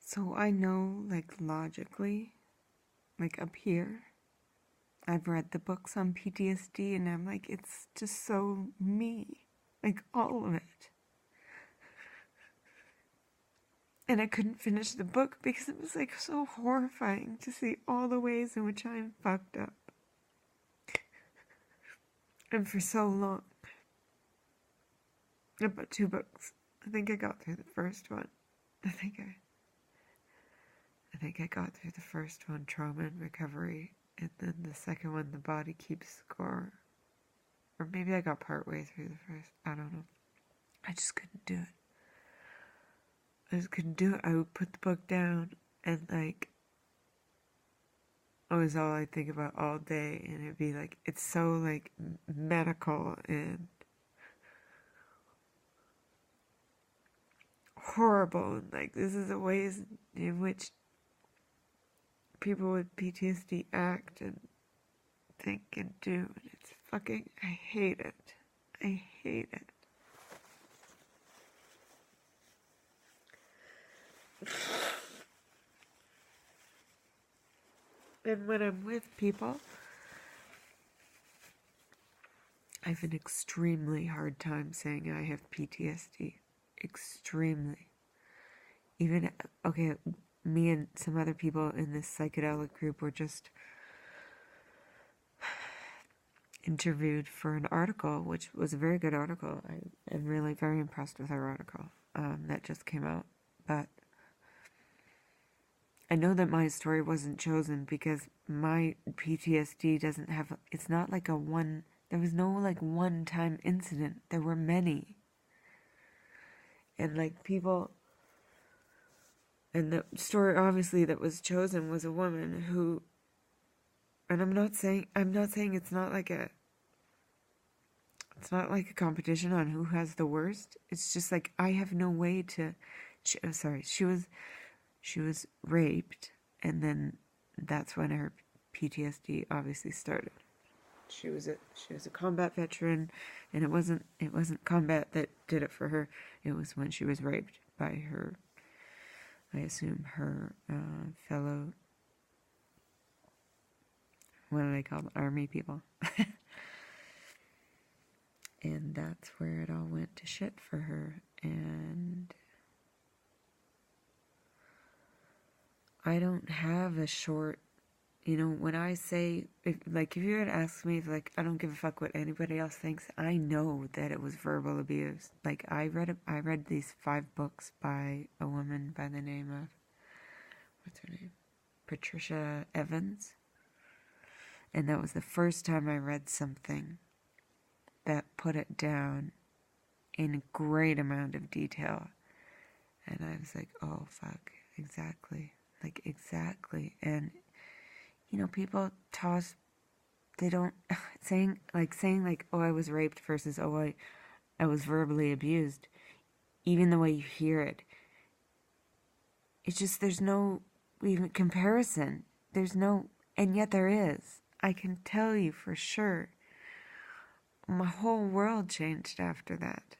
So I know, like, logically, like, up here, I've read the books on PTSD, and I'm like, it's just so me. Like, all of it. And I couldn't finish the book because it was, like, so horrifying to see all the ways in which I'm fucked up. And for so long. About 2 books. I think I got through the first one. I think I got through the first one, Trauma and Recovery, and then the second one, The Body Keeps Score. Or maybe I got partway through the first. I don't know. I just couldn't do it. I just couldn't do it. I would put the book down and, like, it was all I think about all day, and it'd be like, it's so, like, medical and horrible, and, like, this is the ways in which people with PTSD act and think and do, and it's fucking, I hate it. I hate it. And when I'm with people, I have an extremely hard time saying I have PTSD. Extremely. Even, okay, me and some other people in this psychedelic group were just interviewed for an article, which was a very good article. I am really very impressed with our article that just came out. But I know that my story wasn't chosen because my PTSD doesn't have, it's not like there was no like one-time incident. There were many. And like people, and the story obviously that was chosen was a woman who, and I'm not saying it's not like a competition on who has the worst. It's just like, I have no way to, she was raped, and then that's when her PTSD obviously started. She was a combat veteran, and it wasn't combat that did it for her. It was when she was raped by her, I assume, her fellow, what do they call them? Army people. And that's where it all went to shit for her. And I don't have a short, when I say, if you had asked me, like, I don't give a fuck what anybody else thinks, I know that it was verbal abuse. Like, I read these 5 books by a woman by the name of, what's her name? Patricia Evans. And that was the first time I read something that put it down in a great amount of detail. And I was like, oh, fuck, exactly. Like, exactly. And, people toss, they don't, saying, oh, I was raped versus, oh, I was verbally abused. Even the way you hear it. It's just, there's no even comparison. There's no, and yet there is. I can tell you for sure. My whole world changed after that.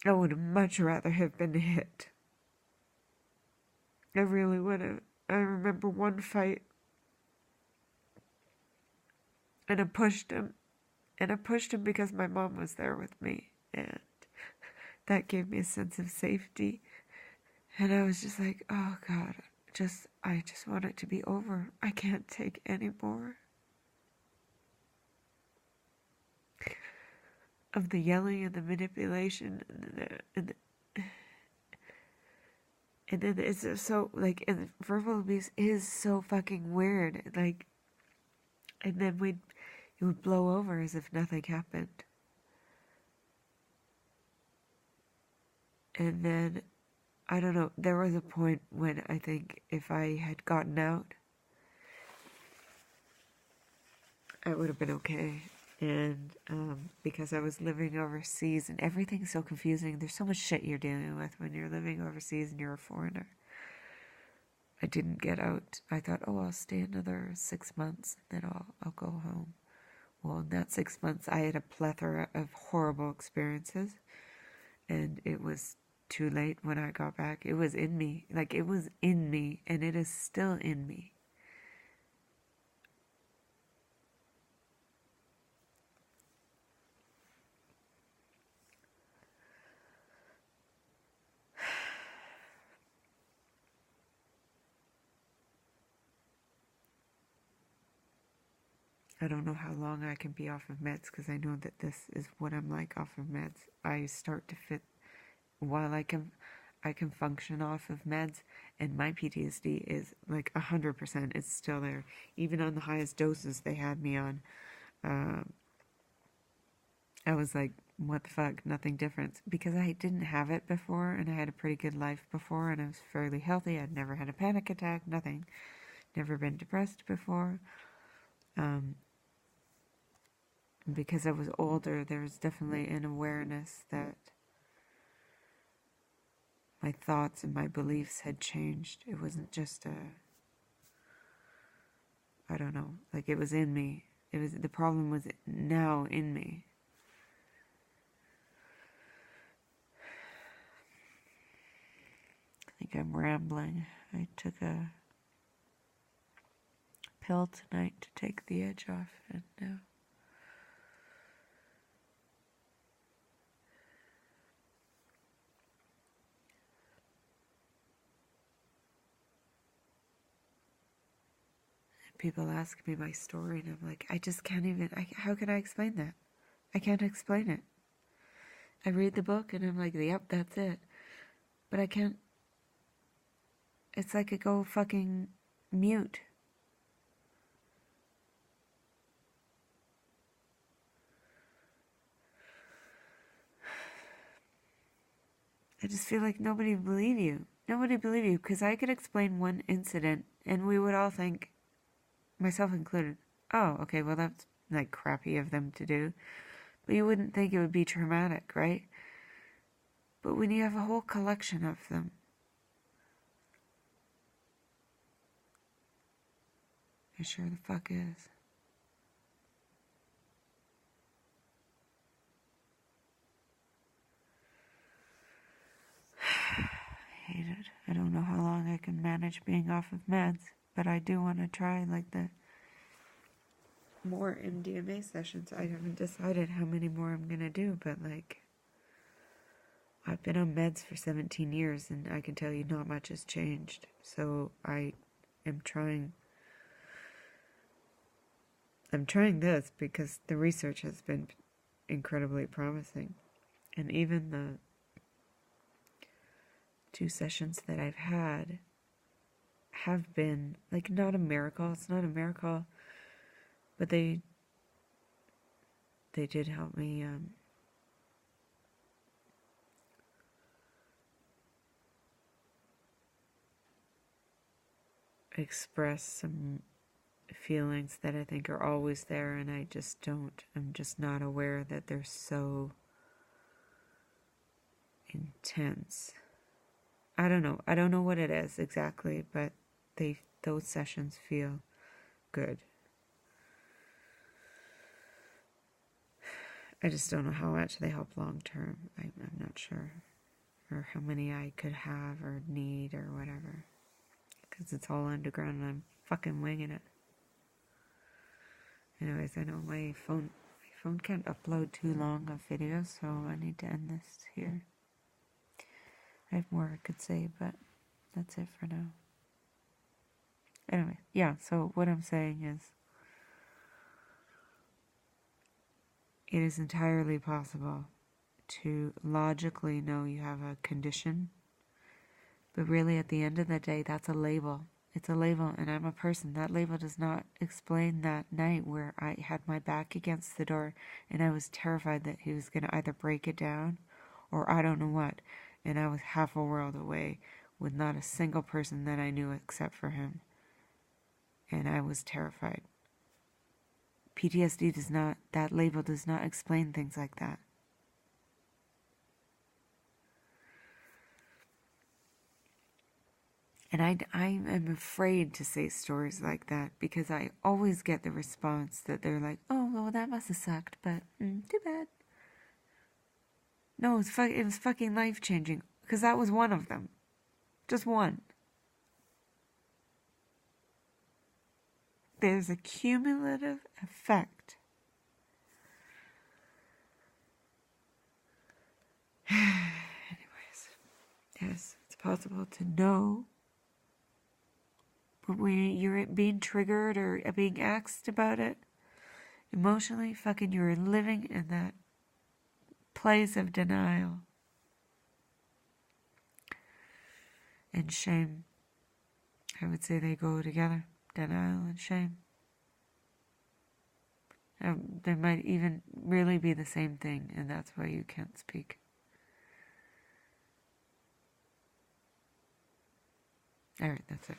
I would have much rather have been hit. I really would have. I remember one fight, and I pushed him. And I pushed him because my mom was there with me. And that gave me a sense of safety. And I was just like, oh God, I just want it to be over. I can't take any more of the yelling and the manipulation and then it's so, like, and verbal abuse is so fucking weird. Like, and then it would blow over as if nothing happened. And then, I don't know, there was a point when I think if I had gotten out, I would have been okay. And because I was living overseas, and everything's so confusing. There's so much shit you're dealing with when you're living overseas and you're a foreigner. I didn't get out. I thought, oh, I'll stay another 6 months, then I'll go home. Well, in that 6 months, I had a plethora of horrible experiences, and it was too late when I got back. It was in me. Like, it was in me, and it is still in me. I don't know how long I can be off of meds, because I know that this is what I'm like off of meds. I start to fit while I can function off of meds, and my PTSD is like 100%. It's still there, even on the highest doses they had me on. I was like, what the fuck? Nothing different, because I didn't have it before, and I had a pretty good life before, and I was fairly healthy. I'd never had a panic attack, nothing, never been depressed before. Because I was older, there was definitely an awareness that my thoughts and my beliefs had changed. It wasn't just I don't know, like, it was in me. The problem was now in me. I think I'm rambling. I took a pill tonight to take the edge off, and now people ask me my story, and I'm like, I just can't even, how can I explain that? I can't explain it. I read the book, and I'm like, yep, that's it. But I can't, it's like I go fucking mute. I just feel like nobody would believe you. Nobody would believe you, because I could explain one incident, and we would all think, myself included, oh, okay, well, that's like crappy of them to do. But you wouldn't think it would be traumatic, right? But when you have a whole collection of them, it sure the fuck is. I hate it. I don't know how long I can manage being off of meds, but I do want to try like the more MDMA sessions. I haven't decided how many more I'm gonna do, but like, I've been on meds for 17 years, and I can tell you not much has changed. So I am trying. I'm trying this because the research has been incredibly promising, and even the 2 sessions that I've had have been like not a miracle. It's not a miracle, but they did help me express some feelings that I think are always there, and I just don't. I'm just not aware that they're so intense. I don't know. I don't know what it is exactly, but those sessions feel good. I just don't know how much they help long term. I'm not sure. Or how many I could have or need or whatever. Because it's all underground and I'm fucking winging it. Anyways, I know my phone can't upload too long of videos, so I need to end this here. I have more I could say, but that's it for now. Anyway, yeah, so what I'm saying is, it is entirely possible to logically know you have a condition, but really at the end of the day, that's a label. It's a label, and I'm a person. That label does not explain that night where I had my back against the door and I was terrified that he was going to either break it down or I don't know what, and I was half a world away with not a single person that I knew except for him, and I was terrified. PTSD does not, that label does not explain things like that. And I am afraid to say stories like that because I always get the response that they're like, oh, well, that must have sucked, but too bad. No, it was fucking life-changing because that was one of them. Just one. There's a cumulative effect. Anyways, yes, it's possible to know. But when you're being triggered or being asked about it, emotionally, fucking you're living in that place of denial and shame. I would say they go together, denial and shame. They might even really be the same thing, and that's why you can't speak. Alright, that's it.